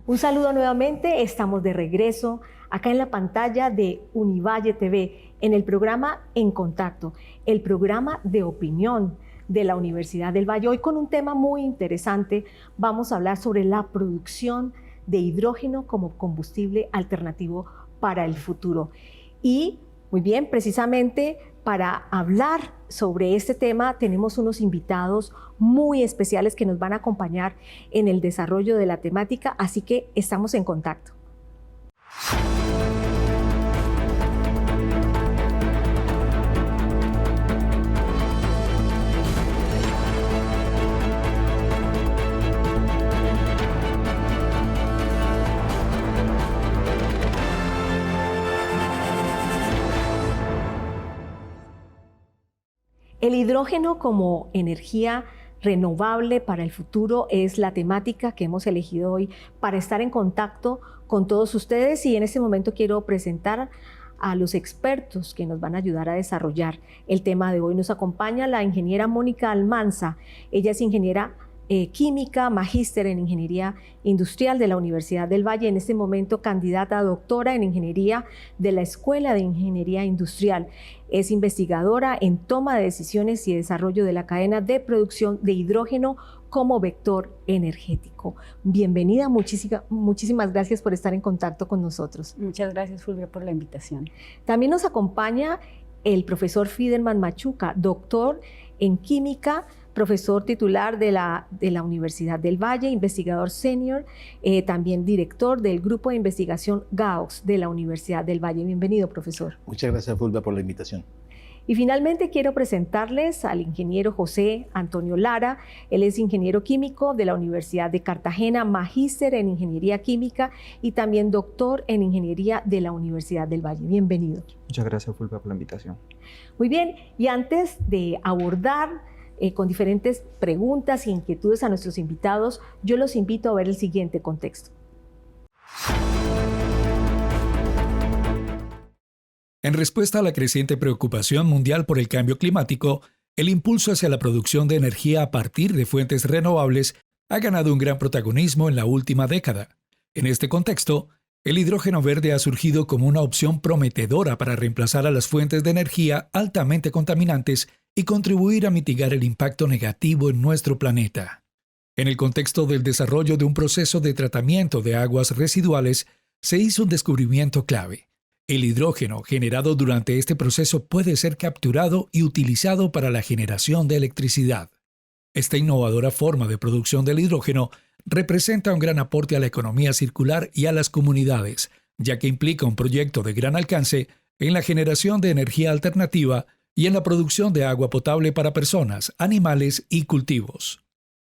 Un saludo nuevamente, estamos de regreso acá en la pantalla de Univalle TV, en el programa En Contacto, el programa de opinión de la Universidad del Valle. Hoy con un tema muy interesante, vamos a hablar sobre la producción de hidrógeno como combustible alternativo para el futuro. Y muy bien, precisamente para hablar sobre este tema tenemos unos invitados muy especiales que nos van a acompañar en el desarrollo de la temática, así que estamos en contacto. El hidrógeno como energía renovable para el futuro es la temática que hemos elegido hoy para estar en contacto con todos ustedes, y en este momento quiero presentar a los expertos que nos van a ayudar a desarrollar el tema de hoy. Nos acompaña la ingeniera Mónica Almanza. Ella es ingeniera química, magíster en ingeniería industrial de la Universidad del Valle, en este momento candidata a doctora en ingeniería de la Escuela de Ingeniería Industrial. Es investigadora en toma de decisiones y desarrollo de la cadena de producción de hidrógeno como vector energético. Bienvenida, muchísimas gracias por estar en contacto con nosotros. Muchas gracias, Fulvia, por la invitación. También nos acompaña el profesor Fidelman Machuca, doctor en química, profesor titular de la Universidad del Valle, investigador senior, también director del Grupo de Investigación Gauss de la Universidad del Valle. Bienvenido, profesor. Muchas gracias, Fulvia, por la invitación. Y finalmente quiero presentarles al ingeniero José Antonio Lara. Él es ingeniero químico de la Universidad de Cartagena, magíster en ingeniería química y también doctor en ingeniería de la Universidad del Valle. Bienvenido. Muchas gracias, Fulvia, por la invitación. Muy bien, y antes de abordar con diferentes preguntas e inquietudes a nuestros invitados, yo los invito a ver el siguiente contexto. En respuesta a la creciente preocupación mundial por el cambio climático, el impulso hacia la producción de energía a partir de fuentes renovables ha ganado un gran protagonismo en la última década. En este contexto, el hidrógeno verde ha surgido como una opción prometedora para reemplazar a las fuentes de energía altamente contaminantes y contribuir a mitigar el impacto negativo en nuestro planeta. En el contexto del desarrollo de un proceso de tratamiento de aguas residuales, se hizo un descubrimiento clave. El hidrógeno generado durante este proceso puede ser capturado y utilizado para la generación de electricidad. Esta innovadora forma de producción del hidrógeno representa un gran aporte a la economía circular y a las comunidades, ya que implica un proyecto de gran alcance en la generación de energía alternativa y en la producción de agua potable para personas, animales y cultivos.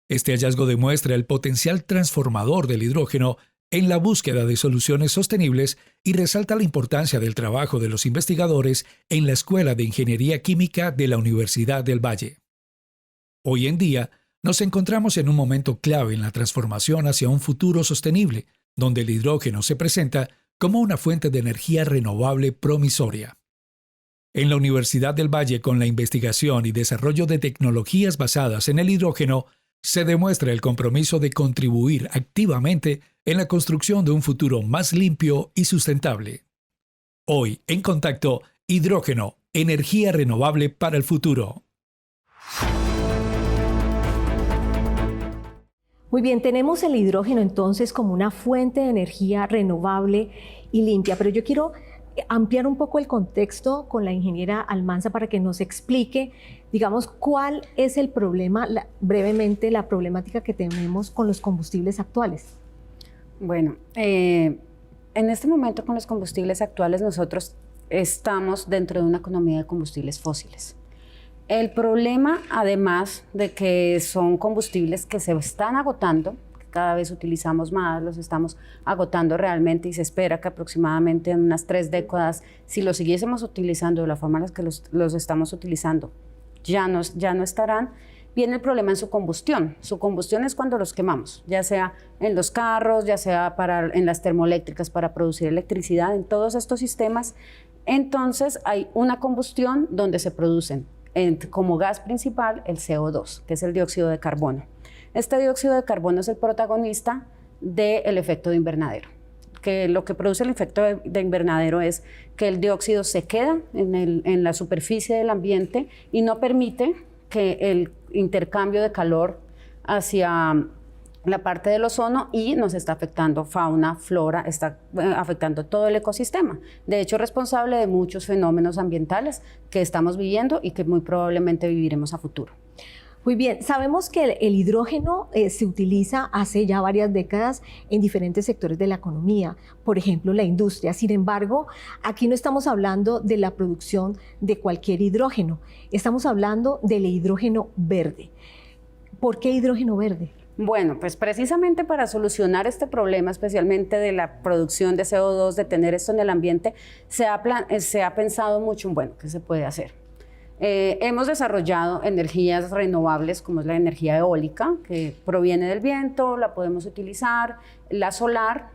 Este hallazgo demuestra el potencial transformador del hidrógeno en la búsqueda de soluciones sostenibles y resalta la importancia del trabajo de los investigadores en la Escuela de Ingeniería Química de la Universidad del Valle. Hoy en día, nos encontramos en un momento clave en la transformación hacia un futuro sostenible, donde el hidrógeno se presenta como una fuente de energía renovable promisoria. En la Universidad del Valle, con la investigación y desarrollo de tecnologías basadas en el hidrógeno, se demuestra el compromiso de contribuir activamente en la construcción de un futuro más limpio y sustentable. Hoy, en Contacto, hidrógeno, energía renovable para el futuro. Muy bien, tenemos el hidrógeno entonces como una fuente de energía renovable y limpia, pero yo quiero ampliar un poco el contexto con la ingeniera Almanza para que nos explique, digamos, cuál es el problema, brevemente, la problemática que tenemos con los combustibles actuales. Bueno, en este momento con los combustibles actuales nosotros estamos dentro de una economía de combustibles fósiles. El problema, además de que son combustibles que se están agotando, cada vez utilizamos más, los estamos agotando realmente y se espera que aproximadamente en unas 3 décadas, si los siguiésemos utilizando de la forma en la que los estamos utilizando, ya no estarán. Viene el problema en su combustión. Su combustión es cuando los quemamos, ya sea en los carros, ya sea en las termoeléctricas para producir electricidad, en todos estos sistemas. Entonces hay una combustión donde se producen como gas principal el CO2, que es el dióxido de carbono. Este dióxido de carbono es el protagonista del efecto de invernadero. Que lo que produce el efecto de invernadero es que el dióxido se queda en la superficie del ambiente y no permite que el intercambio de calor hacia la parte del ozono y nos está afectando fauna, flora, está afectando todo el ecosistema. De hecho, es responsable de muchos fenómenos ambientales que estamos viviendo y que muy probablemente viviremos a futuro. Muy bien, sabemos que el hidrógeno se utiliza hace ya varias décadas en diferentes sectores de la economía, por ejemplo, la industria. Sin embargo, aquí no estamos hablando de la producción de cualquier hidrógeno, estamos hablando del hidrógeno verde. ¿Por qué hidrógeno verde? Bueno, pues precisamente para solucionar este problema, especialmente de la producción de CO2, de tener esto en el ambiente, se ha pensado mucho en, bueno, ¿qué se puede hacer? Hemos desarrollado energías renovables como es la energía eólica, que proviene del viento, la podemos utilizar, la solar,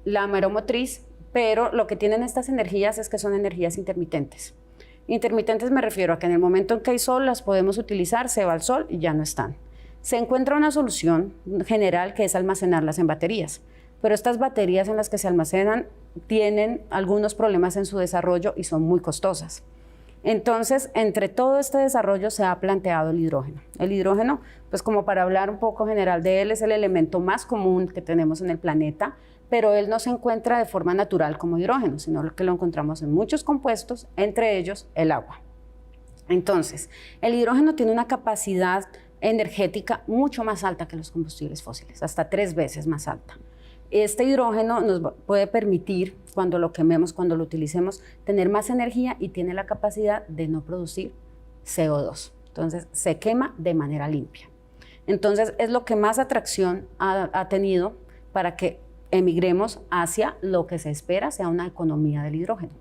la mareomotriz, pero lo que tienen estas energías es que son energías intermitentes. Intermitentes me refiero a que en el momento en que hay sol las podemos utilizar, se va el sol y ya no están. Se encuentra una solución general que es almacenarlas en baterías, pero estas baterías en las que se almacenan tienen algunos problemas en su desarrollo y son muy costosas. Entonces, entre todo este desarrollo se ha planteado el hidrógeno. El hidrógeno, pues como para hablar un poco general de él, es el elemento más común que tenemos en el planeta, pero él no se encuentra de forma natural como hidrógeno, sino que lo encontramos en muchos compuestos, entre ellos el agua. Entonces, el hidrógeno tiene una capacidad energética mucho más alta que los combustibles fósiles, hasta 3 veces más alta. Este hidrógeno nos puede permitir, cuando lo quememos, cuando lo utilicemos, tener más energía y tiene la capacidad de no producir CO2. Entonces, se quema de manera limpia. Entonces, es lo que más atracción ha tenido para que emigremos hacia lo que se espera sea una economía del hidrógeno,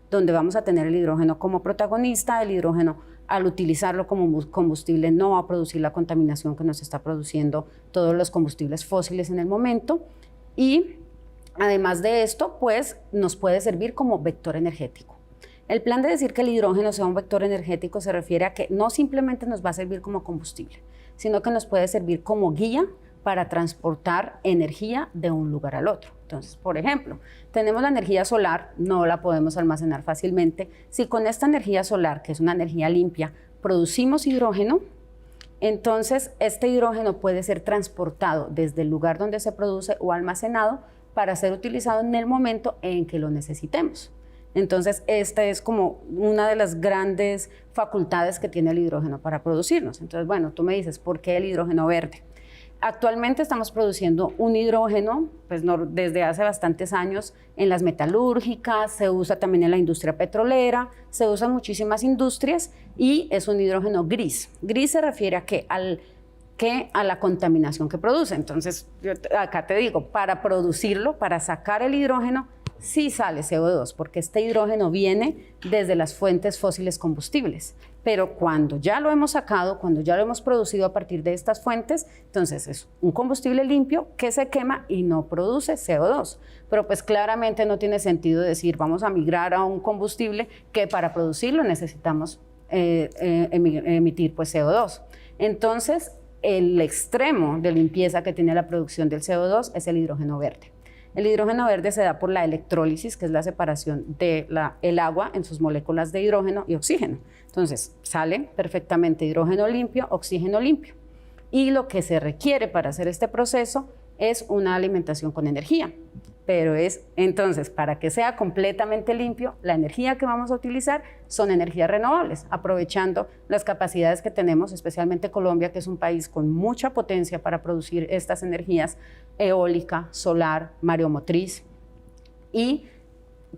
donde vamos a tener el hidrógeno como protagonista. El hidrógeno, al utilizarlo como combustible, no va a producir la contaminación que nos está produciendo todos los combustibles fósiles en el momento. Y además de esto, pues nos puede servir como vector energético. El plan de decir que el hidrógeno sea un vector energético se refiere a que no simplemente nos va a servir como combustible, sino que nos puede servir como guía para transportar energía de un lugar al otro. Entonces, por ejemplo, tenemos la energía solar, no la podemos almacenar fácilmente. Si con esta energía solar, que es una energía limpia, producimos hidrógeno, entonces este hidrógeno puede ser transportado desde el lugar donde se produce o almacenado para ser utilizado en el momento en que lo necesitemos. Entonces, esta es como una de las grandes facultades que tiene el hidrógeno para producirnos. Entonces, bueno, tú me dices, ¿por qué el hidrógeno verde? Actualmente estamos produciendo un hidrógeno, pues desde hace bastantes años en las metalúrgicas, se usa también en la industria petrolera, se usa en muchísimas industrias y es un hidrógeno gris. Gris se refiere a qué? A la contaminación que produce. Entonces, yo acá te digo, para producirlo, para sacar el hidrógeno, sí sale CO2, porque este hidrógeno viene desde las fuentes fósiles combustibles. Pero cuando ya lo hemos sacado, cuando ya lo hemos producido a partir de estas fuentes, entonces es un combustible limpio que se quema y no produce CO2. Pero pues claramente no tiene sentido decir vamos a migrar a un combustible que para producirlo necesitamos emitir pues CO2. Entonces, el extremo de limpieza que tiene la producción del CO2 es el hidrógeno verde. El hidrógeno verde se da por la electrólisis, que es la separación del agua en sus moléculas de hidrógeno y oxígeno. Entonces, sale perfectamente hidrógeno limpio, oxígeno limpio. Y lo que se requiere para hacer este proceso es una alimentación con energía. Pero entonces, para que sea completamente limpio, la energía que vamos a utilizar son energías renovables, aprovechando las capacidades que tenemos, especialmente Colombia, que es un país con mucha potencia para producir estas energías eólica, solar, mareomotriz, y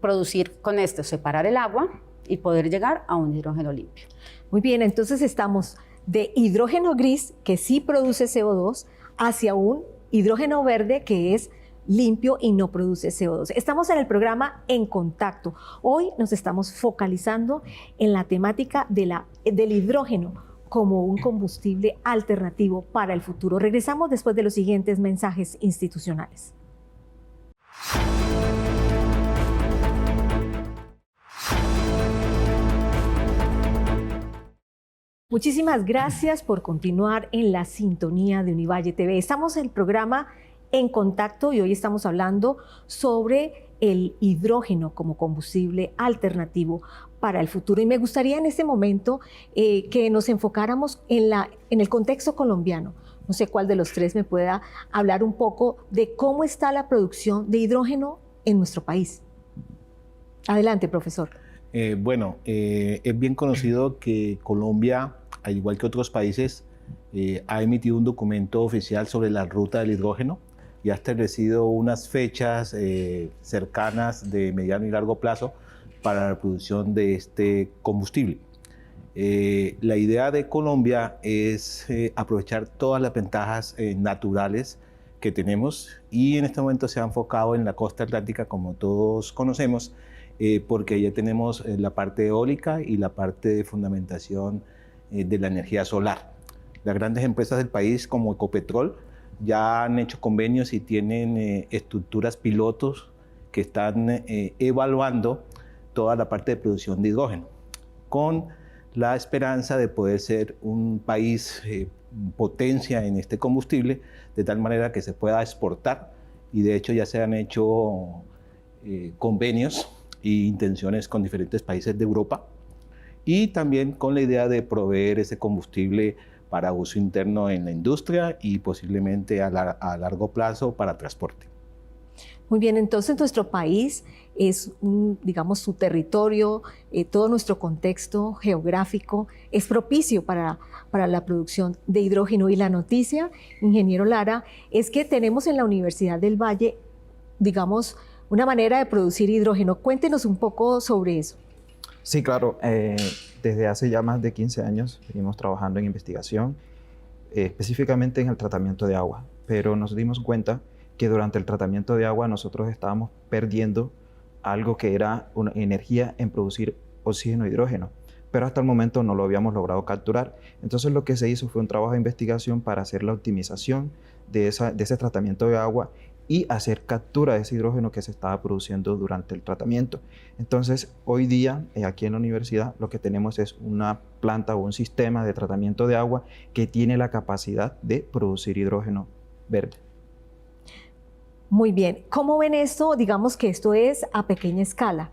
producir con esto, separar el agua y poder llegar a un hidrógeno limpio. Muy bien, entonces estamos de hidrógeno gris, que sí produce CO2, hacia un hidrógeno verde, que es limpio y no produce CO2. Estamos en el programa En Contacto. Hoy nos estamos focalizando en la temática del hidrógeno como un combustible alternativo para el futuro. Regresamos después de los siguientes mensajes institucionales. Muchísimas gracias por continuar en la sintonía de Univalle TV. Estamos en el programa en contacto y hoy estamos hablando sobre el hidrógeno como combustible alternativo para el futuro. Y me gustaría en este momento que nos enfocáramos en el contexto colombiano. No sé cuál de los tres me pueda hablar un poco de cómo está la producción de hidrógeno en nuestro país. Adelante, profesor. Es bien conocido que Colombia, al igual que otros países, ha emitido un documento oficial sobre la ruta del hidrógeno y ha establecido unas fechas cercanas de mediano y largo plazo para la producción de este combustible. La idea de Colombia es aprovechar todas las ventajas naturales que tenemos y en este momento se ha enfocado en la costa atlántica, como todos conocemos, porque ya tenemos la parte eólica y la parte de fundamentación de la energía solar. Las grandes empresas del país como Ecopetrol ya han hecho convenios y tienen estructuras pilotos que están evaluando toda la parte de producción de hidrógeno, con la esperanza de poder ser un país potencia en este combustible, de tal manera que se pueda exportar, y de hecho ya se han hecho convenios e intenciones con diferentes países de Europa, y también con la idea de proveer ese combustible para uso interno en la industria y posiblemente a largo plazo para transporte. Muy bien, entonces nuestro país es, digamos, su territorio, todo nuestro contexto geográfico es propicio para la producción de hidrógeno. Y la noticia, ingeniero Lara, es que tenemos en la Universidad del Valle, digamos, una manera de producir hidrógeno. Cuéntenos un poco sobre eso. Sí, claro. Desde hace ya más de 15 años venimos trabajando en investigación, específicamente en el tratamiento de agua, pero nos dimos cuenta que durante el tratamiento de agua nosotros estábamos perdiendo algo que era una energía en producir oxígeno e hidrógeno, pero hasta el momento no lo habíamos logrado capturar. Entonces lo que se hizo fue un trabajo de investigación para hacer la optimización de ese tratamiento de agua y hacer captura de ese hidrógeno que se estaba produciendo durante el tratamiento. Entonces, hoy día, aquí en la universidad, lo que tenemos es una planta o un sistema de tratamiento de agua que tiene la capacidad de producir hidrógeno verde. Muy bien. ¿Cómo ven esto? Digamos que esto es a pequeña escala.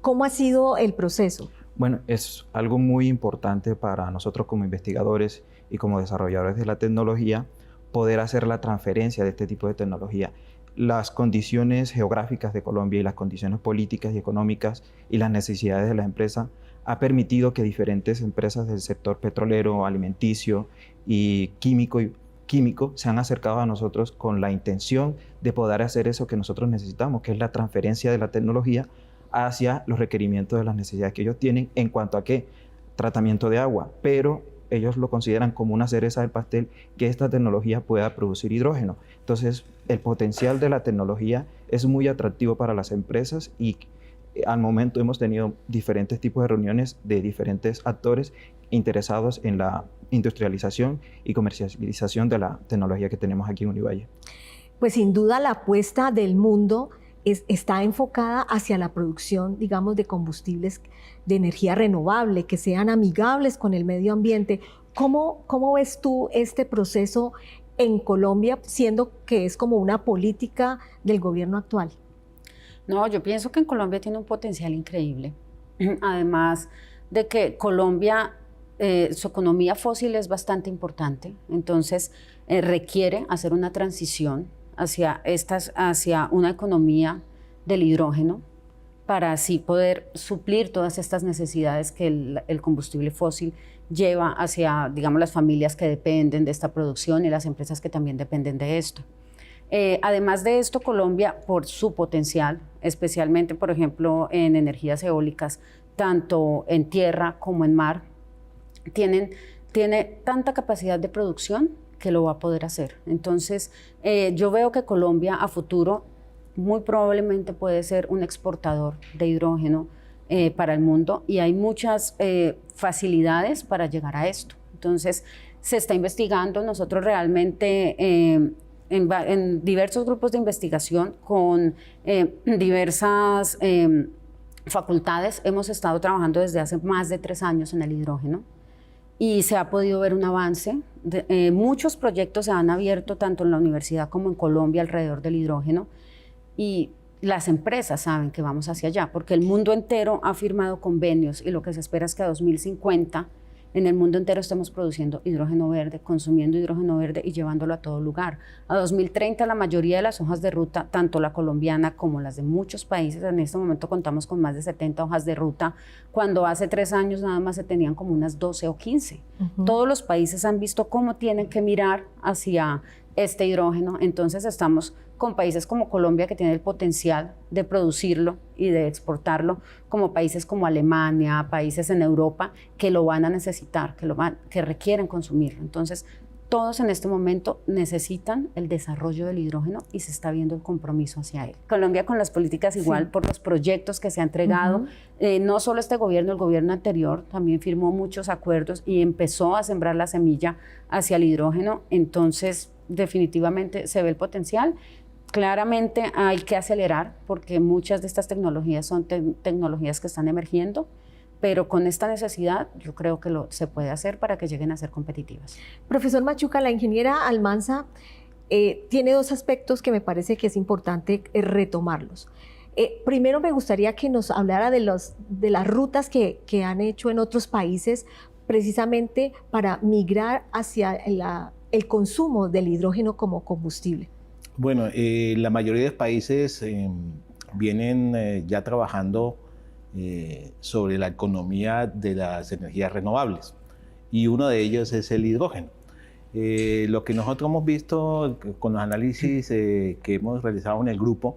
¿Cómo ha sido el proceso? Bueno, es algo muy importante para nosotros como investigadores y como desarrolladores de la tecnología, poder hacer la transferencia de este tipo de tecnología. Las condiciones geográficas de Colombia y las condiciones políticas y económicas y las necesidades de la empresa ha permitido que diferentes empresas del sector petrolero, alimenticio y químico se han acercado a nosotros con la intención de poder hacer eso que nosotros necesitamos, que es la transferencia de la tecnología hacia los requerimientos de las necesidades que ellos tienen en cuanto a qué, tratamiento de agua, pero ellos lo consideran como una cereza del pastel que esta tecnología pueda producir hidrógeno. Entonces, el potencial de la tecnología es muy atractivo para las empresas y al momento hemos tenido diferentes tipos de reuniones de diferentes actores interesados en la industrialización y comercialización de la tecnología que tenemos aquí en Univalle. Pues sin duda la apuesta del mundo está enfocada hacia la producción, digamos, de combustibles de energía renovable, que sean amigables con el medio ambiente. ¿Cómo ves tú este proceso en Colombia, siendo que es como una política del gobierno actual? No, yo pienso que en Colombia tiene un potencial increíble. Además de que Colombia, su economía fósil es bastante importante, entonces requiere hacer una transición hacia una economía del hidrógeno para así poder suplir todas estas necesidades que el combustible fósil lleva hacia, digamos, las familias que dependen de esta producción y las empresas que también dependen de esto. Además de esto, Colombia, por su potencial, especialmente, por ejemplo, en energías eólicas, tanto en tierra como en mar, tiene tanta capacidad de producción que lo va a poder hacer. Entonces, yo veo que Colombia a futuro muy probablemente puede ser un exportador de hidrógeno para el mundo y hay muchas facilidades para llegar a esto. Entonces, se está investigando. Nosotros realmente en diversos grupos de investigación con diversas facultades hemos estado trabajando desde hace más de 3 años en el hidrógeno y se ha podido ver un avance muchos proyectos se han abierto tanto en la universidad como en Colombia alrededor del hidrógeno y las empresas saben que vamos hacia allá, porque el mundo entero ha firmado convenios y lo que se espera es que a 2050 en el mundo entero estemos produciendo hidrógeno verde, consumiendo hidrógeno verde y llevándolo a todo lugar. A 2030 la mayoría de las hojas de ruta, tanto la colombiana como las de muchos países, en este momento contamos con más de 70 hojas de ruta, cuando hace 3 años nada más se tenían como unas 12 o 15. Todos los países han visto cómo tienen que mirar hacia este hidrógeno, entonces estamos con países como Colombia que tiene el potencial de producirlo y de exportarlo, como países como Alemania, países en Europa que lo van a necesitar, que requieren consumirlo. Entonces, todos en este momento necesitan el desarrollo del hidrógeno y se está viendo el compromiso hacia él. Colombia con las políticas igual, por los proyectos que se ha entregado, no solo este gobierno, el gobierno anterior también firmó muchos acuerdos y empezó a sembrar la semilla hacia el hidrógeno, entonces definitivamente se ve el potencial. Claramente hay que acelerar porque muchas de estas tecnologías son tecnologías que están emergiendo, pero con esta necesidad yo creo que se puede hacer para que lleguen a ser competitivas. Profesor Machuca, la ingeniera Almanza tiene 2 aspectos que me parece que es importante retomarlos. Primero me gustaría que nos hablara de las rutas que han hecho en otros países precisamente para migrar hacia el consumo del hidrógeno como combustible. Bueno, la mayoría de países vienen ya trabajando sobre la economía de las energías renovables y uno de ellos es el hidrógeno. Lo que nosotros hemos visto con los análisis que hemos realizado en el grupo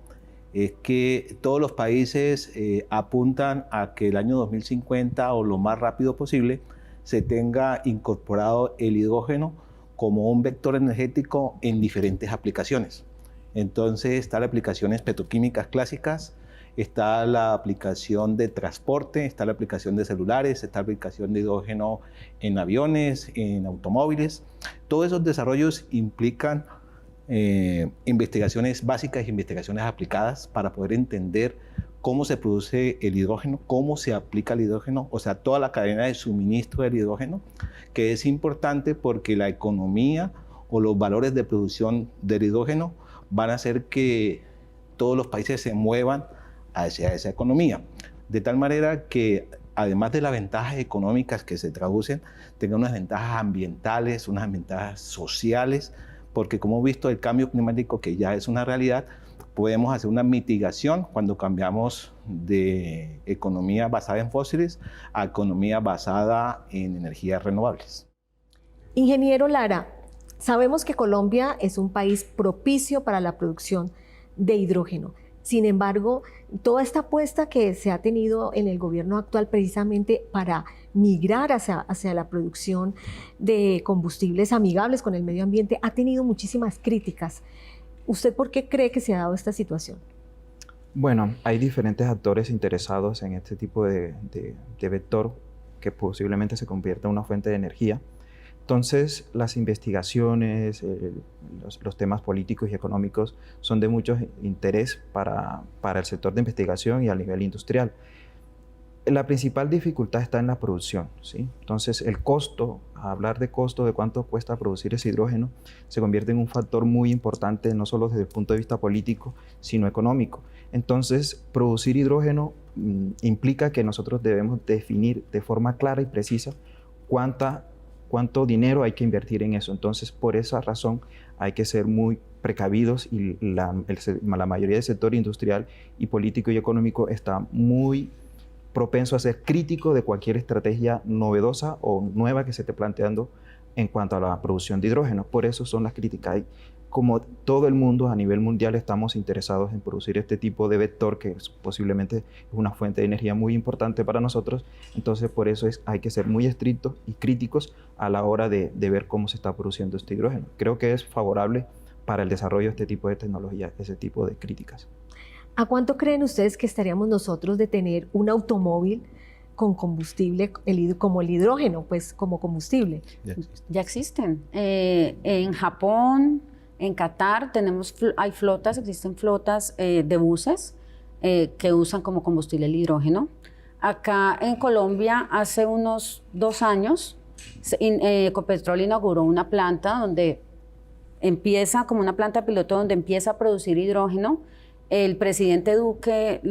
es que todos los países apuntan a que el año 2050 o lo más rápido posible se tenga incorporado el hidrógeno como un vector energético en diferentes aplicaciones. Entonces está las aplicaciones petroquímicas clásicas, está la aplicación de transporte, está la aplicación de celulares, está la aplicación de hidrógeno en aviones, en automóviles. Todos esos desarrollos implican investigaciones básicas e investigaciones aplicadas para poder entender cómo se produce el hidrógeno, cómo se aplica el hidrógeno, o sea, toda la cadena de suministro del hidrógeno, que es importante porque la economía o los valores de producción del hidrógeno van a hacer que todos los países se muevan hacia esa economía. De tal manera que, además de las ventajas económicas que se traducen, tengan unas ventajas ambientales, unas ventajas sociales, porque como hemos visto el cambio climático, que ya es una realidad, podemos hacer una mitigación cuando cambiamos de economía basada en fósiles a economía basada en energías renovables. Ingeniero Lara, sabemos que Colombia es un país propicio para la producción de hidrógeno. Sin embargo, toda esta apuesta que se ha tenido en el gobierno actual precisamente para migrar hacia la producción de combustibles amigables con el medio ambiente ha tenido muchísimas críticas. ¿Usted por qué cree que se ha dado esta situación? Bueno, hay diferentes actores interesados en este tipo de vector que posiblemente se convierta en una fuente de energía. Entonces, las investigaciones, los temas políticos y económicos son de mucho interés para el sector de investigación y a nivel industrial. La principal dificultad está en la producción, ¿sí? Entonces, el costo, hablar de costo, de cuánto cuesta producir ese hidrógeno, se convierte en un factor muy importante, no solo desde el punto de vista político, sino económico. Entonces, producir hidrógeno implica que nosotros debemos definir de forma clara y precisa cuánto dinero hay que invertir en eso. Entonces, por esa razón, hay que ser muy precavidos y la mayoría del sector industrial y político y económico está muy propenso a ser crítico de cualquier estrategia novedosa o nueva que se esté planteando en cuanto a la producción de hidrógeno. Por eso son las críticas. Como todo el mundo a nivel mundial estamos interesados en producir este tipo de vector que posiblemente es una fuente de energía muy importante para nosotros, entonces por eso hay que ser muy estrictos y críticos a la hora de ver cómo se está produciendo este hidrógeno. Creo que es favorable para el desarrollo de este tipo de tecnología, ese tipo de críticas. ¿A cuánto creen ustedes que estaríamos nosotros de tener un automóvil con combustible, como el hidrógeno, pues como combustible? Ya existen. En Japón, en Qatar, hay flotas, existen flotas de buses que usan como combustible el hidrógeno. Acá en Colombia, hace unos 2 años, Ecopetrol inauguró una planta donde empieza como una planta piloto donde empieza a producir hidrógeno. El presidente Duque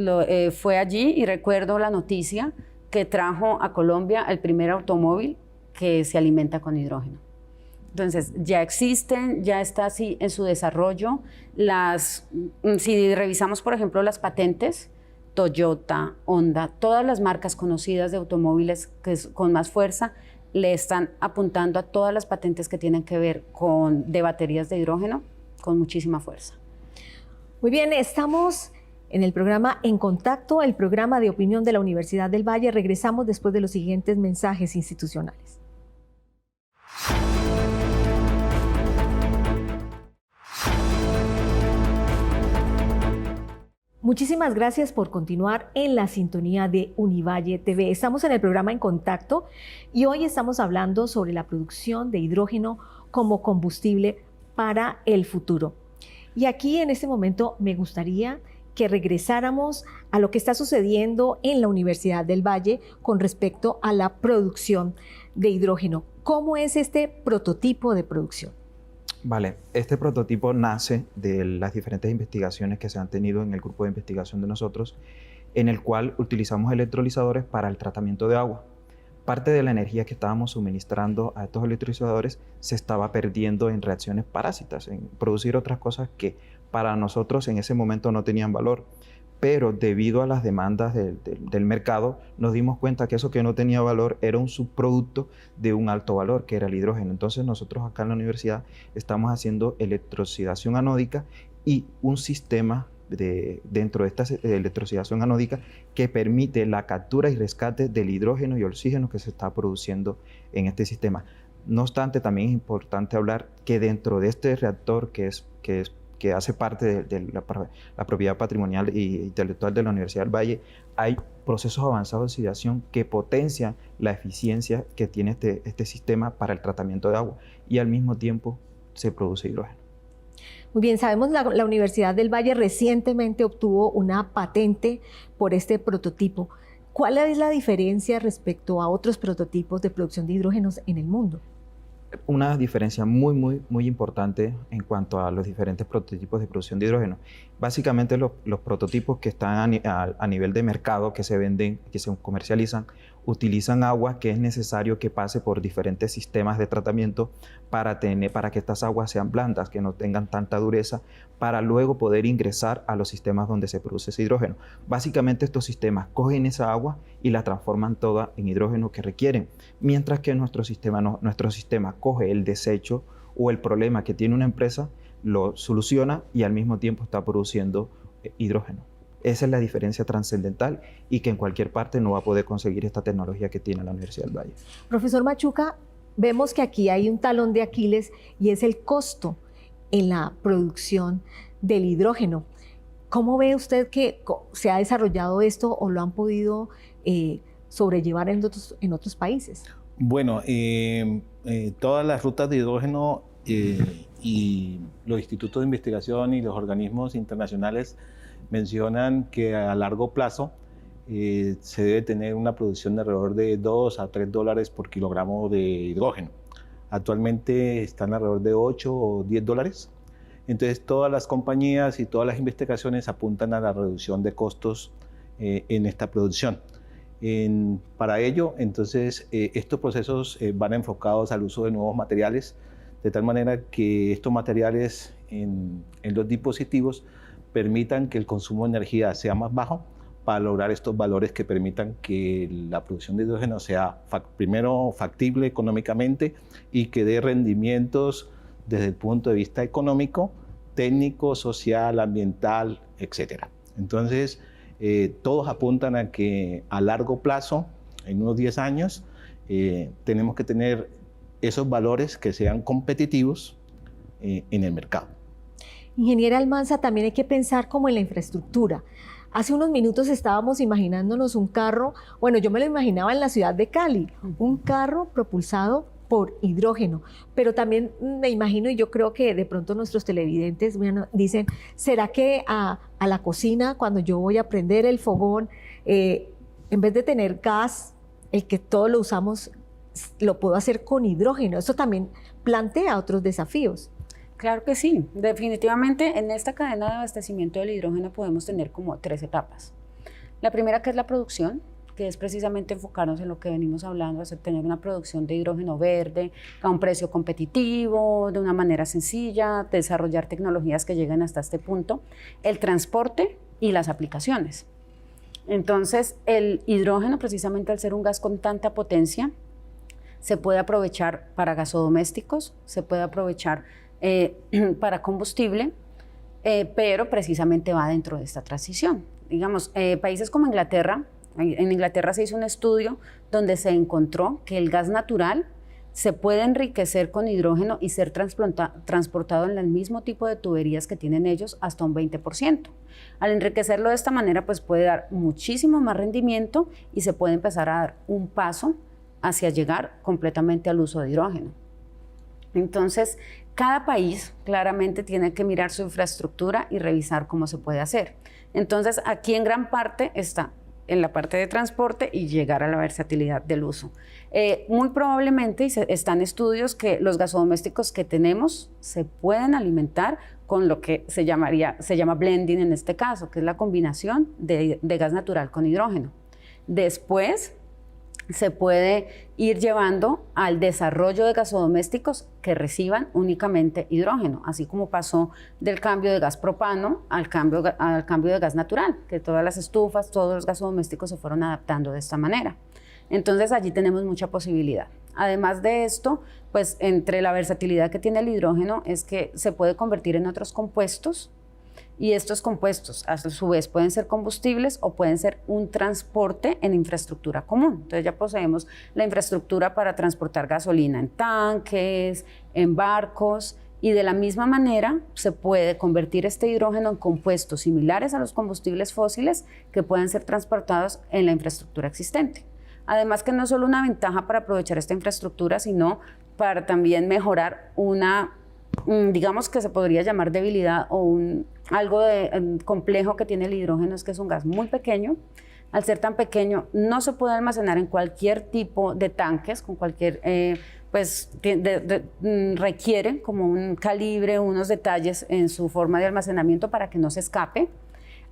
fue allí y recuerdo la noticia que trajo a Colombia el primer automóvil que se alimenta con hidrógeno. Entonces, ya existen, ya está así en su desarrollo. Si revisamos, por ejemplo, las patentes, Toyota, Honda, todas las marcas conocidas de automóviles con más fuerza, le están apuntando a todas las patentes que tienen que ver de baterías de hidrógeno con muchísima fuerza. Muy bien, estamos en el programa En Contacto, el programa de opinión de la Universidad del Valle. Regresamos después de los siguientes mensajes institucionales. Muchísimas gracias por continuar en la sintonía de Univalle TV. Estamos en el programa En Contacto y hoy estamos hablando sobre la producción de hidrógeno como combustible para el futuro. Y aquí en este momento me gustaría que regresáramos a lo que está sucediendo en la Universidad del Valle con respecto a la producción de hidrógeno. ¿Cómo es este prototipo de producción? Vale, este prototipo nace de las diferentes investigaciones que se han tenido en el grupo de investigación de nosotros, en el cual utilizamos electrolizadores para el tratamiento de agua. Parte de la energía que estábamos suministrando a estos electrolizadores se estaba perdiendo en reacciones parásitas, en producir otras cosas que para nosotros en ese momento no tenían valor. Pero debido a las demandas del mercado, nos dimos cuenta que eso que no tenía valor era un subproducto de un alto valor, que era el hidrógeno. Entonces nosotros acá en la universidad estamos haciendo electrosidación anódica y un sistema dentro de esta electrosidación anódica que permite la captura y rescate del hidrógeno y oxígeno que se está produciendo en este sistema. No obstante, también es importante hablar que dentro de este reactor que hace parte de la propiedad patrimonial e intelectual de la Universidad del Valle, hay procesos avanzados de oxidación que potencian la eficiencia que tiene este sistema para el tratamiento de agua y al mismo tiempo se produce hidrógeno. Muy bien, sabemos que la Universidad del Valle recientemente obtuvo una patente por este prototipo. ¿Cuál es la diferencia respecto a otros prototipos de producción de hidrógenos en el mundo? Una diferencia muy importante en cuanto a los diferentes prototipos de producción de hidrógeno. Básicamente los prototipos que están a nivel de mercado, que se venden, que se comercializan, utilizan agua que es necesario que pase por diferentes sistemas de tratamiento para que estas aguas sean blandas, que no tengan tanta dureza, para luego poder ingresar a los sistemas donde se produce ese hidrógeno. Básicamente estos sistemas cogen esa agua y la transforman toda en hidrógeno que requieren, mientras que nuestro sistema coge el desecho o el problema que tiene una empresa, lo soluciona y al mismo tiempo está produciendo hidrógeno. Esa es la diferencia trascendental y que en cualquier parte no va a poder conseguir esta tecnología que tiene la Universidad del Valle. Profesor Machuca, vemos que aquí hay un talón de Aquiles y es el costo en la producción del hidrógeno. ¿Cómo ve usted que se ha desarrollado esto o lo han podido sobrellevar en otros países? Bueno, todas las rutas de hidrógeno y los institutos de investigación y los organismos internacionales mencionan que a largo plazo se debe tener una producción de alrededor de $2 a $3 por kilogramo de hidrógeno. Actualmente están alrededor de $8 o $10. Entonces todas las compañías y todas las investigaciones apuntan a la reducción de costos en esta producción. Para ello, entonces, estos procesos van enfocados al uso de nuevos materiales, de tal manera que estos materiales en los dispositivos permitan que el consumo de energía sea más bajo para lograr estos valores que permitan que la producción de hidrógeno sea primero factible económicamente y que dé rendimientos desde el punto de vista económico, técnico, social, ambiental, etc. Entonces, todos apuntan a que a largo plazo, en unos 10 años, tenemos que tener esos valores que sean competitivos en el mercado. Ingeniera Almanza, también hay que pensar como en la infraestructura. Hace unos minutos estábamos imaginándonos un carro, bueno, yo me lo imaginaba en la ciudad de Cali, un carro propulsado por hidrógeno, pero también me imagino, y yo creo que de pronto nuestros televidentes dicen, ¿será que a la cocina, cuando yo voy a prender el fogón, en vez de tener gas, el que todo lo usamos, lo puedo hacer con hidrógeno. Esto también plantea otros desafíos. Claro que sí, definitivamente en esta cadena de abastecimiento del hidrógeno podemos tener como 3 etapas. La primera, que es la producción, que es precisamente enfocarnos en lo que venimos hablando, es tener una producción de hidrógeno verde a un precio competitivo, de una manera sencilla, desarrollar tecnologías que lleguen hasta este punto, el transporte y las aplicaciones. Entonces, el hidrógeno, precisamente al ser un gas con tanta potencia, se puede aprovechar para gasodomésticos, se puede aprovechar para combustible, pero precisamente va dentro de esta transición. Digamos, países como Inglaterra, en Inglaterra se hizo un estudio donde se encontró que el gas natural se puede enriquecer con hidrógeno y ser transportado en el mismo tipo de tuberías que tienen ellos hasta un 20%. Al enriquecerlo de esta manera, pues puede dar muchísimo más rendimiento y se puede empezar a dar un paso hacia llegar completamente al uso de hidrógeno. Entonces, cada país claramente tiene que mirar su infraestructura y revisar cómo se puede hacer. Entonces, aquí en gran parte está en la parte de transporte y llegar a la versatilidad del uso. Muy probablemente están estudios que los gasodomésticos que tenemos se pueden alimentar con lo que se llama blending en este caso, que es la combinación de gas natural con hidrógeno. Después se puede ir llevando al desarrollo de gasodomésticos que reciban únicamente hidrógeno, así como pasó del cambio de gas propano al cambio de gas natural, que todas las estufas, todos los gasodomésticos se fueron adaptando de esta manera. Entonces allí tenemos mucha posibilidad. Además de esto, pues entre la versatilidad que tiene el hidrógeno es que se puede convertir en otros compuestos, y estos compuestos a su vez pueden ser combustibles o pueden ser un transporte en infraestructura común. Entonces ya poseemos la infraestructura para transportar gasolina en tanques, en barcos, y de la misma manera se puede convertir este hidrógeno en compuestos similares a los combustibles fósiles que pueden ser transportados en la infraestructura existente. Además que no es solo una ventaja para aprovechar esta infraestructura, sino para también mejorar digamos que se podría llamar debilidad o algo complejo que tiene el hidrógeno, es que es un gas muy pequeño. Al ser tan pequeño, no se puede almacenar en cualquier tipo de tanques, con cualquier, requiere como un calibre, unos detalles en su forma de almacenamiento para que no se escape.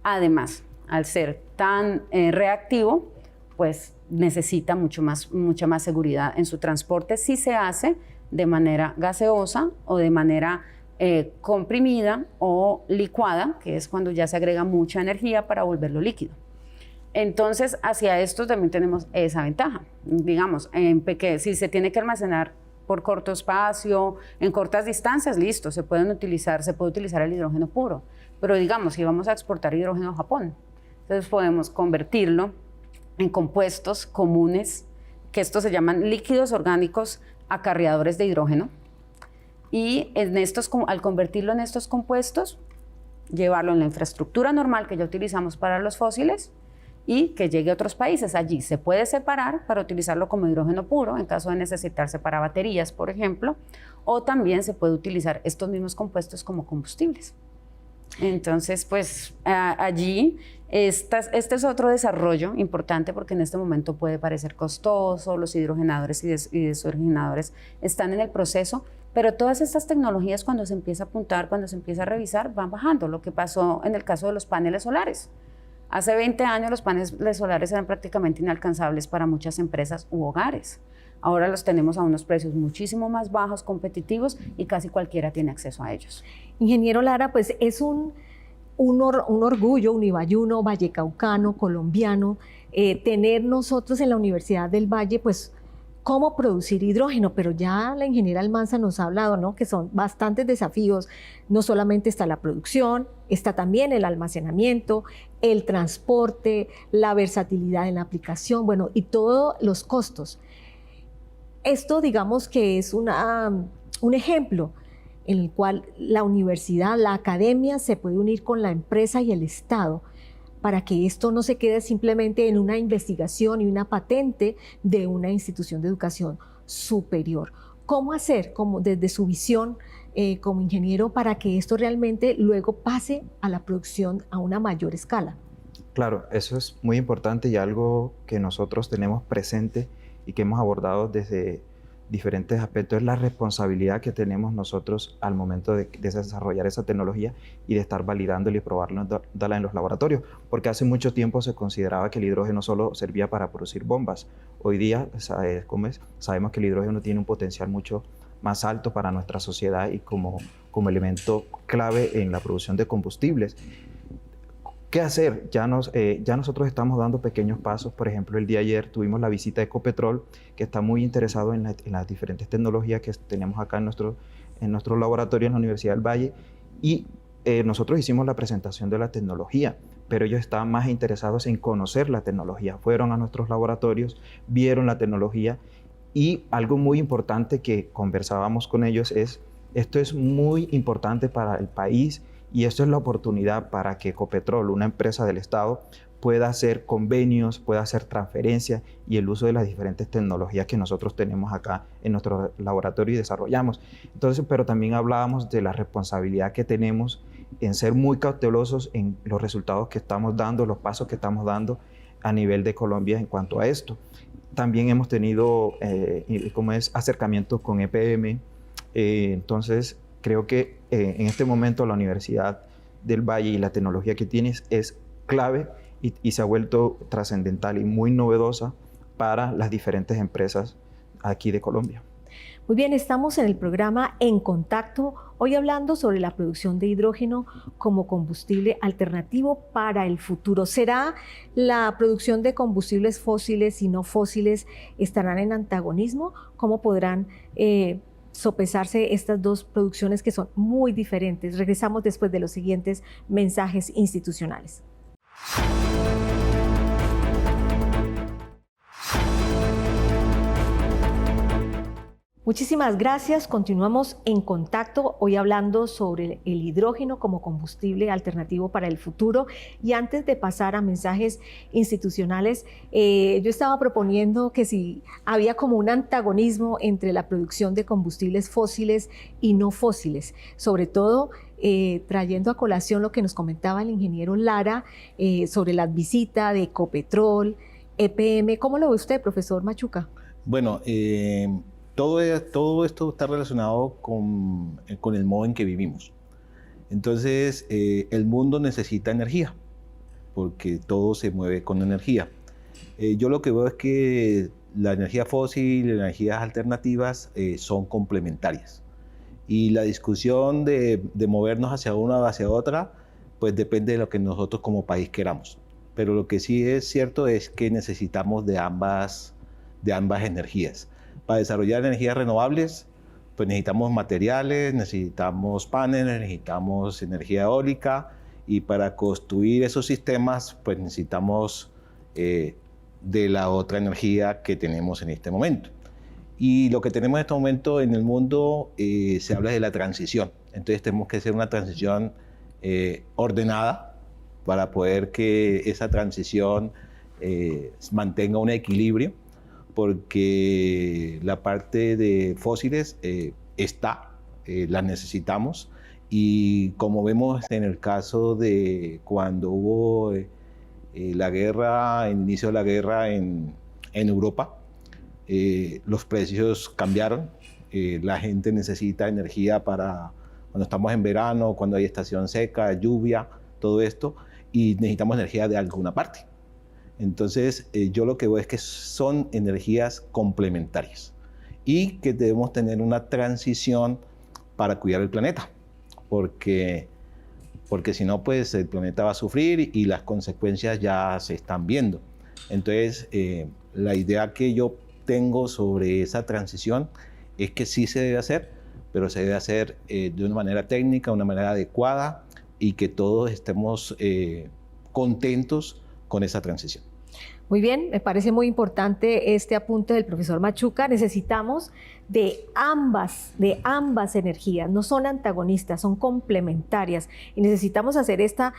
Además, al ser tan reactivo, pues necesita mucha más seguridad en su transporte si se hace de manera gaseosa o de manera comprimida o licuada, que es cuando ya se agrega mucha energía para volverlo líquido. Entonces, hacia esto también tenemos esa ventaja. Digamos, si se tiene que almacenar por corto espacio, en cortas distancias, listo, se puede utilizar el hidrógeno puro. Pero digamos, si vamos a exportar hidrógeno a Japón, entonces podemos convertirlo en compuestos comunes, que estos se llaman líquidos orgánicos acarreadores de hidrógeno, y al convertirlo en estos compuestos, llevarlo en la infraestructura normal que ya utilizamos para los fósiles y que llegue a otros países. Allí se puede separar para utilizarlo como hidrógeno puro en caso de necesitarse para baterías, por ejemplo, o también se puede utilizar estos mismos compuestos como combustibles. Entonces, pues allí este es otro desarrollo importante, porque en este momento puede parecer costoso, los hidrogenadores y deshidrogenadores están en el proceso, pero todas estas tecnologías, cuando se empieza a apuntar, cuando se empieza a revisar, van bajando. Lo que pasó en el caso de los paneles solares. Hace 20 años los paneles solares eran prácticamente inalcanzables para muchas empresas u hogares. Ahora los tenemos a unos precios muchísimo más bajos, competitivos, y casi cualquiera tiene acceso a ellos. Ingeniero Lara, pues es un orgullo unibayuno, vallecaucano, colombiano, tener nosotros en la Universidad del Valle, pues, cómo producir hidrógeno, pero ya la ingeniera Almanza nos ha hablado, ¿no?, que son bastantes desafíos. No solamente está la producción, está también el almacenamiento, el transporte, la versatilidad en la aplicación, bueno, y todos los costos. Esto, digamos que es un ejemplo en el cual la universidad, la academia se puede unir con la empresa y el Estado para que esto no se quede simplemente en una investigación y una patente de una institución de educación superior. ¿Cómo hacer, desde su visión como ingeniero, para que esto realmente luego pase a la producción a una mayor escala? Claro, eso es muy importante y algo que nosotros tenemos presente y que hemos abordado desde diferentes aspectos es la responsabilidad que tenemos nosotros al momento de desarrollar esa tecnología y de estar validándola y probándola en los laboratorios, porque hace mucho tiempo se consideraba que el hidrógeno solo servía para producir bombas. Hoy día sabemos que el hidrógeno tiene un potencial mucho más alto para nuestra sociedad y como elemento clave en la producción de combustibles. ¿Qué hacer? Ya nosotros estamos dando pequeños pasos. Por ejemplo, el día de ayer tuvimos la visita de Ecopetrol, que está muy interesado en las diferentes tecnologías que tenemos acá en nuestro laboratorio en la Universidad del Valle, y nosotros hicimos la presentación de la tecnología, pero ellos estaban más interesados en conocer la tecnología. Fueron a nuestros laboratorios, vieron la tecnología, y algo muy importante que conversábamos con ellos es, esto es muy importante para el país, y esto es la oportunidad para que Ecopetrol, una empresa del Estado, pueda hacer convenios, pueda hacer transferencias y el uso de las diferentes tecnologías que nosotros tenemos acá en nuestro laboratorio y desarrollamos. Entonces, pero también hablábamos de la responsabilidad que tenemos en ser muy cautelosos en los resultados que estamos dando, los pasos que estamos dando a nivel de Colombia en cuanto a esto. También hemos tenido acercamientos con EPM, entonces creo que en este momento la Universidad del Valle y la tecnología que tiene es clave y se ha vuelto trascendental y muy novedosa para las diferentes empresas aquí de Colombia. Muy bien, estamos en el programa En Contacto, hoy hablando sobre la producción de hidrógeno como combustible alternativo para el futuro. ¿Será la producción de combustibles fósiles y no fósiles estarán en antagonismo? ¿Cómo podrán sopesarse estas dos producciones que son muy diferentes? Regresamos después de los siguientes mensajes institucionales. Muchísimas gracias. Continuamos en contacto, hoy hablando sobre el hidrógeno como combustible alternativo para el futuro. Y antes de pasar a mensajes institucionales, yo estaba proponiendo que si había como un antagonismo entre la producción de combustibles fósiles y no fósiles, sobre todo trayendo a colación lo que nos comentaba el ingeniero Lara sobre la visita de Ecopetrol, EPM. ¿Cómo lo ve usted, profesor Machuca? Bueno, todo esto está relacionado con el modo en que vivimos. Entonces, el mundo necesita energía, porque todo se mueve con energía. Yo lo que veo es que la energía fósil y las energías alternativas son complementarias. Y la discusión de movernos hacia una o hacia otra, pues depende de lo que nosotros como país queramos. Pero lo que sí es cierto es que necesitamos de ambas energías. Para desarrollar energías renovables, pues necesitamos materiales, necesitamos paneles, necesitamos energía eólica, y para construir esos sistemas, pues necesitamos de la otra energía que tenemos en este momento. Y lo que tenemos en este momento en el mundo se habla de la transición. Entonces tenemos que hacer una transición ordenada para poder que esa transición mantenga un equilibrio, porque la parte de fósiles la necesitamos, y como vemos en el caso de cuando hubo el inicio de la guerra en Europa, los precios cambiaron, la gente necesita energía para cuando estamos en verano, cuando hay estación seca, lluvia, todo esto, y necesitamos energía de alguna parte. Entonces, yo lo que veo es que son energías complementarias y que debemos tener una transición para cuidar el planeta, porque si no, pues el planeta va a sufrir y las consecuencias ya se están viendo. Entonces, la idea que yo tengo sobre esa transición es que sí se debe hacer, pero se debe hacer de una manera técnica, de una manera adecuada, y que todos estemos contentos con esa transición. Muy bien, me parece muy importante este apunte del profesor Machuca. Necesitamos de ambas energías, no son antagonistas, son complementarias, y necesitamos hacer esta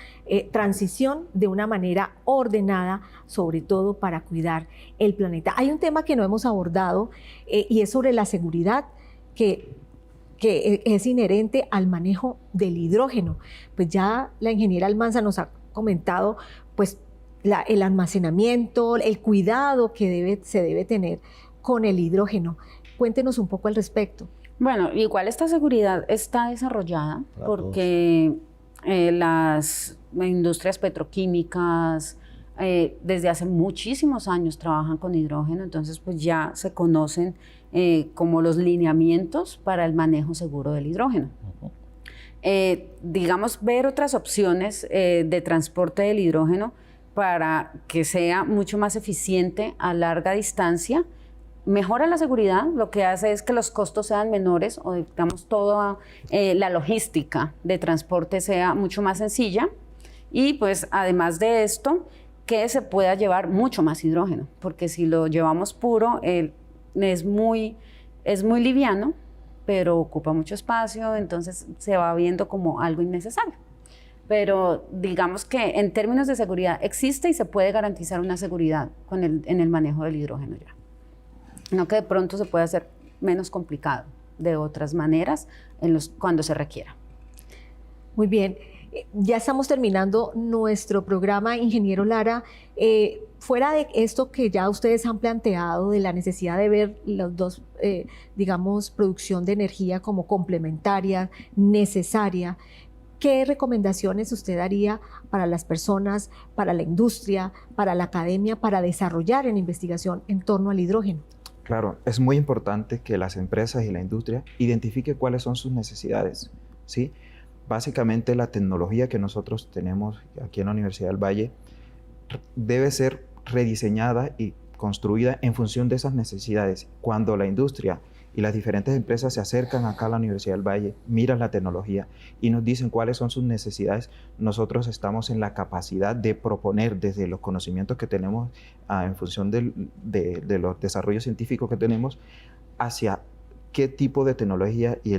transición de una manera ordenada, sobre todo para cuidar el planeta. Hay un tema que no hemos abordado y es sobre la seguridad que es inherente al manejo del hidrógeno. Pues ya la ingeniera Almanza nos ha comentado, pues, el almacenamiento, el cuidado que se debe tener con el hidrógeno. Cuéntenos un poco al respecto. Bueno, igual esta seguridad está desarrollada porque las industrias petroquímicas desde hace muchísimos años trabajan con hidrógeno, entonces pues ya se conocen como los lineamientos para el manejo seguro del hidrógeno. Digamos, ver otras opciones de transporte del hidrógeno para que sea mucho más eficiente a larga distancia. Mejora la seguridad, lo que hace es que los costos sean menores o digamos toda la logística de transporte sea mucho más sencilla y pues además de esto que se pueda llevar mucho más hidrógeno, porque si lo llevamos puro es muy liviano, pero ocupa mucho espacio, entonces se va viendo como algo innecesario. Pero digamos que en términos de seguridad existe y se puede garantizar una seguridad en el manejo del hidrógeno ya. No que de pronto se puede hacer menos complicado de otras maneras cuando se requiera. Muy bien, ya estamos terminando nuestro programa, ingeniero Lara. Fuera de esto que ya ustedes han planteado, de la necesidad de ver los dos, digamos, producción de energía como complementaria, necesaria, ¿qué recomendaciones usted daría para las personas, para la industria, para la academia, para desarrollar en investigación en torno al hidrógeno? Claro, es muy importante que las empresas y la industria identifiquen cuáles son sus necesidades, ¿sí? Básicamente la tecnología que nosotros tenemos aquí en la Universidad del Valle debe ser rediseñada y construida en función de esas necesidades. Cuando la industria y las diferentes empresas se acercan acá a la Universidad del Valle, miran la tecnología y nos dicen cuáles son sus necesidades, nosotros estamos en la capacidad de proponer desde los conocimientos que tenemos en función de los desarrollos científicos que tenemos hacia qué tipo de tecnología y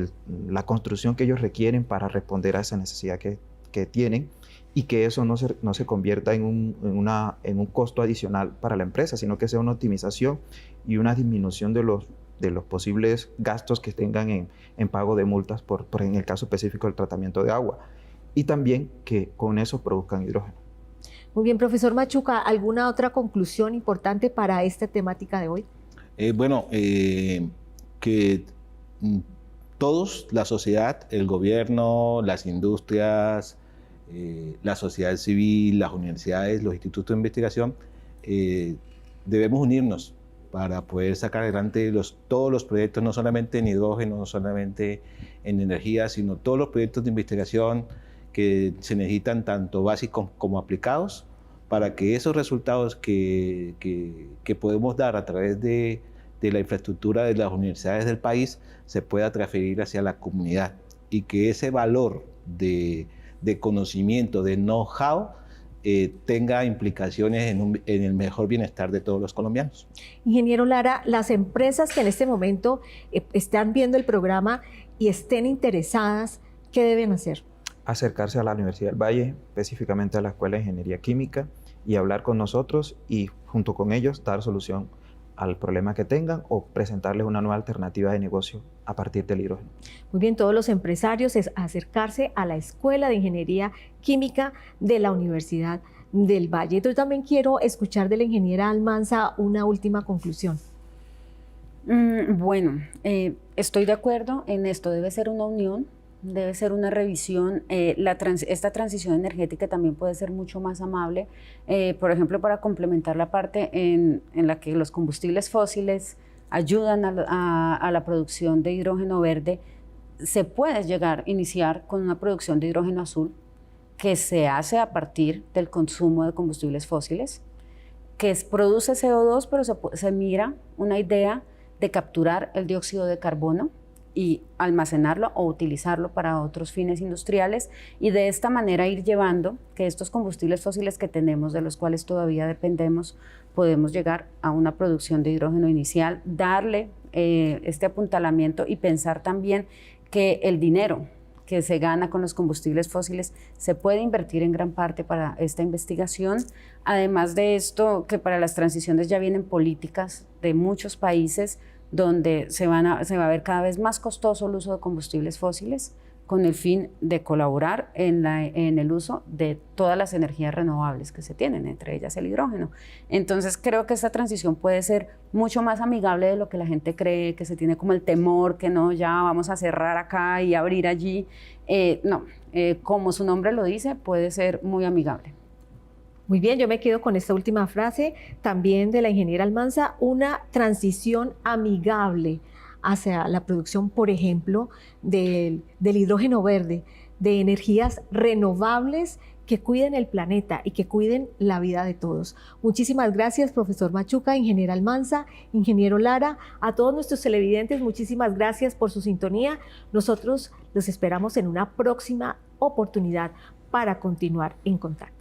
la construcción que ellos requieren para responder a esa necesidad que tienen y que eso no se convierta en un costo adicional para la empresa, sino que sea una optimización y una disminución de los posibles gastos que tengan en pago de multas por en el caso específico del tratamiento de agua. Y también que con eso produzcan hidrógeno. Muy bien, profesor Machuca, ¿alguna otra conclusión importante para esta temática de hoy? Que todos, la sociedad, el gobierno, las industrias, la sociedad civil, las universidades, los institutos de investigación, debemos unirnos para poder sacar adelante todos los proyectos, no solamente en hidrógeno, no solamente en energía, sino todos los proyectos de investigación que se necesitan tanto básicos como aplicados para que esos resultados que podemos dar a través de la infraestructura de las universidades del país se pueda transferir hacia la comunidad y que ese valor de conocimiento, de know-how, tenga implicaciones en el mejor bienestar de todos los colombianos. Ingeniero Lara, las empresas que en este momento están viendo el programa y estén interesadas, ¿qué deben hacer? Acercarse a la Universidad del Valle, específicamente a la Escuela de Ingeniería Química, y hablar con nosotros y junto con ellos dar solución al problema que tengan o presentarles una nueva alternativa de negocio a partir del hidrógeno. Muy bien, todos los empresarios es acercarse a la Escuela de Ingeniería Química de la Universidad del Valle. Entonces también quiero escuchar de la ingeniera Almanza una última conclusión. Bueno, estoy de acuerdo en esto, debe ser una unión, debe ser una revisión. Esta transición energética también puede ser mucho más amable, por ejemplo, para complementar la parte en la que los combustibles fósiles ayudan a la producción de hidrógeno verde. Se puede iniciar con una producción de hidrógeno azul que se hace a partir del consumo de combustibles fósiles, que produce CO2, pero se mira una idea de capturar el dióxido de carbono y almacenarlo o utilizarlo para otros fines industriales y de esta manera ir llevando que estos combustibles fósiles que tenemos, de los cuales todavía dependemos, podemos llegar a una producción de hidrógeno inicial, darle este apuntalamiento y pensar también que el dinero que se gana con los combustibles fósiles se puede invertir en gran parte para esta investigación. Además de esto, que para las transiciones ya vienen políticas de muchos países donde se va a ver cada vez más costoso el uso de combustibles fósiles, con el fin de colaborar en el uso de todas las energías renovables que se tienen, entre ellas el hidrógeno. Entonces creo que esta transición puede ser mucho más amigable de lo que la gente cree, que se tiene como el temor, que no, ya vamos a cerrar acá y abrir allí. Como su nombre lo dice, puede ser muy amigable. Muy bien, yo me quedo con esta última frase también de la ingeniera Almanza, una transición amigable hacia la producción, por ejemplo, del hidrógeno verde, de energías renovables que cuiden el planeta y que cuiden la vida de todos. Muchísimas gracias, profesor Machuca, ingeniera Almanza, ingeniero Lara, a todos nuestros televidentes, muchísimas gracias por su sintonía. Nosotros los esperamos en una próxima oportunidad para continuar en contacto.